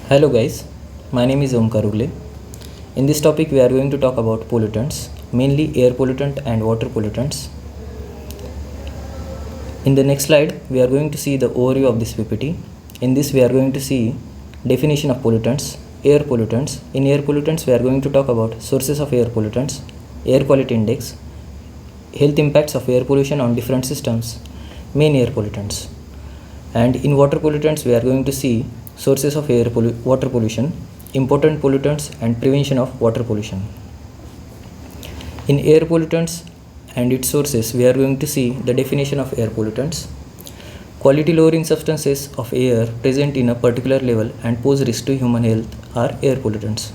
Hello guys, my name is Omkar Ugle. In this topic we are going to talk about pollutants, mainly air pollutant and water pollutants. In the next slide we are going to see the overview of this PPT. In this we are going to see definition of pollutants, air pollutants. In air pollutants we are going to talk about sources of air pollutants, air quality index, health impacts of air pollution on different systems, main air pollutants. And in water pollutants we are going to see sources of water pollution, important pollutants and prevention of water pollution. In air pollutants and its sources we are going to see the definition of air pollutants. Quality lowering substances of air present in a particular level and pose risk to human health are air pollutants.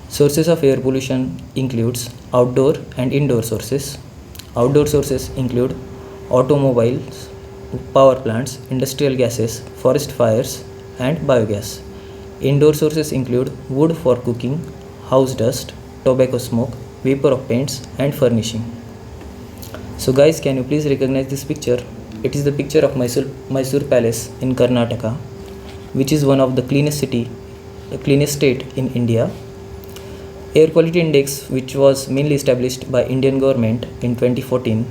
Sources of air pollution includes outdoor and indoor sources. Outdoor sources include automobiles, power plants, industrial gases, forest fires, and biogas. Indoor sources include wood for cooking, house dust, tobacco smoke, vapor of paints, and furnishing. So guys, can you please recognize this picture? It is the picture of Mysore Palace in Karnataka, which is one of the cleanest state in India. Air Quality Index, which was mainly established by Indian government in 2014,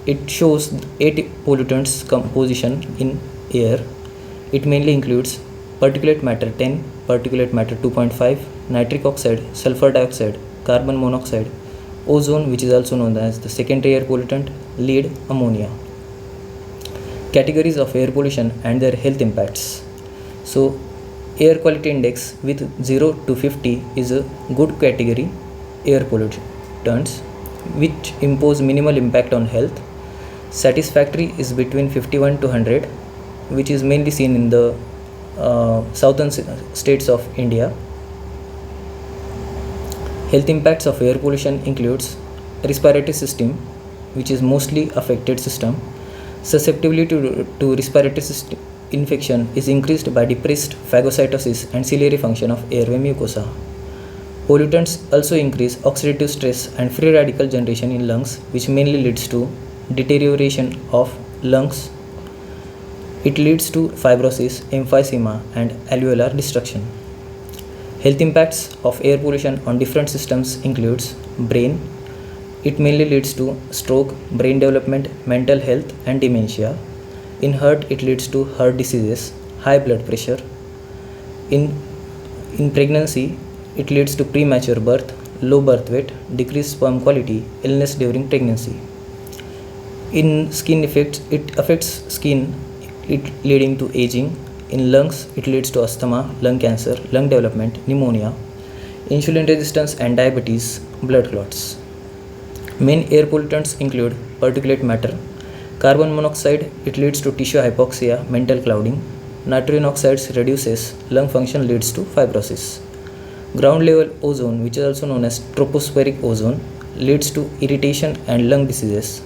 it shows 8 pollutants composition in air. It mainly includes particulate matter 10, particulate matter 2.5, nitric oxide, sulfur dioxide, carbon monoxide, ozone, which is also known as the secondary air pollutant, lead, ammonia. Categories of air pollution and their health impacts. So air quality index with 0 to 50 is a good category air pollutants which impose minimal impact on health. Satisfactory is between 51 to 100, which is mainly seen in the southern states of India. Health impacts of air pollution includes respiratory system, which is mostly affected system. Susceptibility to respiratory system infection is increased by depressed phagocytosis and ciliary function of airway mucosa. Pollutants also increase oxidative stress and free radical generation in lungs, which mainly leads to deterioration of lungs. It leads to fibrosis, emphysema, and alveolar destruction. Health impacts of air pollution on different systems includes brain. It mainly leads to stroke, brain development, mental health, and dementia. In heart, it leads to heart diseases, high blood pressure. In pregnancy, it leads to premature birth, low birth weight, decreased sperm quality, illness during pregnancy. In skin effects, it affects skin, it leading to aging. In lungs, it leads to asthma, lung cancer, lung development, pneumonia, insulin resistance and diabetes, blood clots. Main air pollutants include particulate matter, carbon monoxide, it leads to tissue hypoxia, mental clouding, nitrogen oxides reduces lung function, leads to fibrosis. Ground level ozone, which is also known as tropospheric ozone, leads to irritation and lung diseases.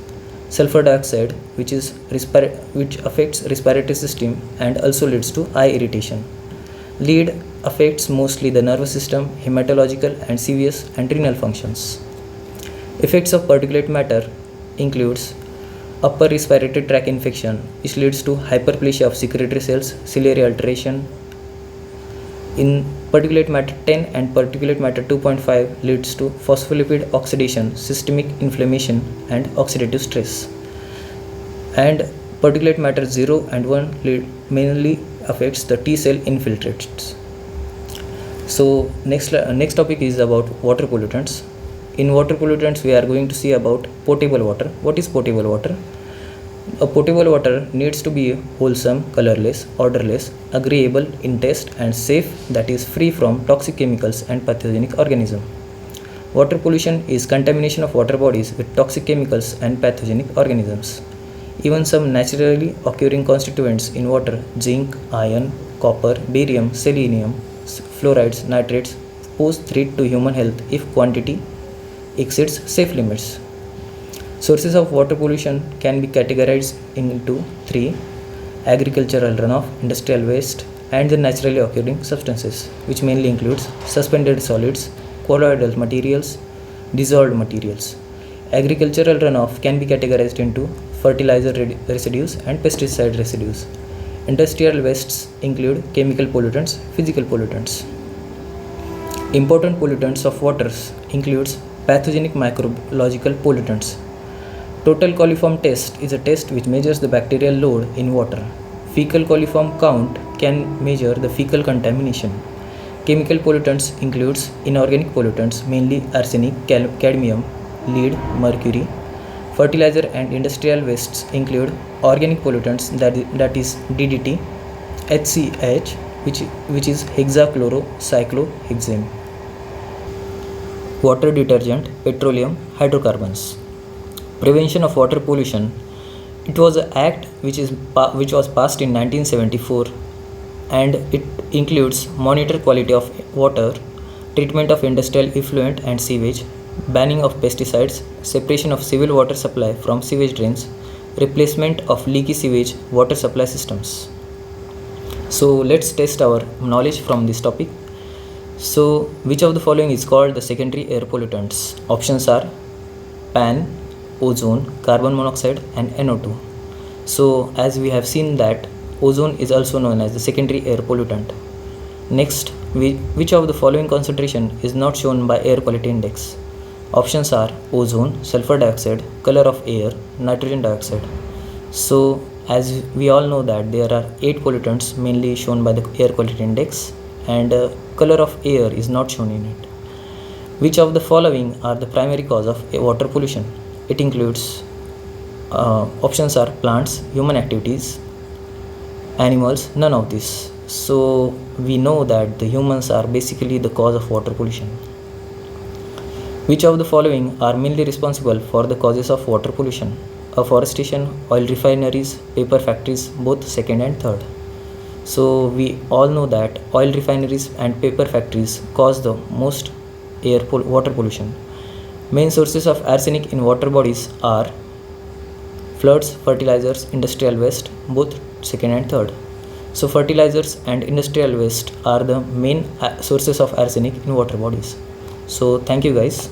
Sulfur dioxide, which affects respiratory system and also leads to eye irritation. Lead affects mostly the nervous system, hematological and serious and renal functions. Effects of particulate matter includes upper respiratory tract infection, which leads to hyperplasia of secretory cells, ciliary alteration. In particulate matter 10 and particulate matter 2.5 leads to phospholipid oxidation, systemic inflammation, and oxidative stress. And particulate matter 0 and 1 mainly affects the T cell infiltrates. So next topic is about water pollutants. In water pollutants, we are going to see about potable water. What is potable water? A potable water needs to be wholesome, colorless, odorless, agreeable in taste, and safe, that is free from toxic chemicals and pathogenic organisms. Water pollution is contamination of water bodies with toxic chemicals and pathogenic organisms. Even some naturally occurring constituents in water, zinc, iron, copper, barium, selenium, fluorides, nitrates, pose threat to human health if quantity exceeds safe limits. Sources of water pollution can be categorized into 3: agricultural runoff, industrial waste, and the naturally occurring substances, which mainly includes suspended solids, colloidal materials, dissolved materials. Agricultural runoff can be categorized into fertilizer residues and pesticide residues. Industrial wastes include chemical pollutants, physical pollutants. Important pollutants of waters includes pathogenic microbiological pollutants. Total coliform test is a test which measures the bacterial load in water. Fecal coliform count can measure the fecal contamination. Chemical pollutants includes inorganic pollutants, mainly arsenic, cadmium, lead, mercury. Fertilizer and industrial wastes include organic pollutants, that is DDT, HCH, which is hexachlorocyclohexane. Water detergent, petroleum, hydrocarbons. Prevention of water pollution. It was an act which was passed in 1974, and it includes monitor quality of water, treatment of industrial effluent and sewage, banning of pesticides, separation of civil water supply from sewage drains, replacement of leaky sewage water supply systems. So let's test our knowledge from this topic. So which of the following is called the secondary air pollutants? Options are PAN, ozone, carbon monoxide and NO2. So as we have seen that ozone is also known as the secondary air pollutant. Next, which of the following concentration is not shown by air quality index? Options are ozone, sulfur dioxide, color of air, nitrogen dioxide. So as we all know that there are 8 pollutants mainly shown by the air quality index, and color of air is not shown in it. Which of the following are the primary cause of water pollution? It includes options are plants, human activities, animals, none of this. So we know that the humans are basically the cause of water pollution. Which of the following are mainly responsible for the causes of water pollution? Afforestation, oil refineries, paper factories, both second and third. So we all know that oil refineries and paper factories cause the most water pollution. Main sources of arsenic in water bodies are floods, fertilizers, industrial waste, both second and third. So fertilizers and industrial waste are the main sources of arsenic in water bodies. So thank you guys.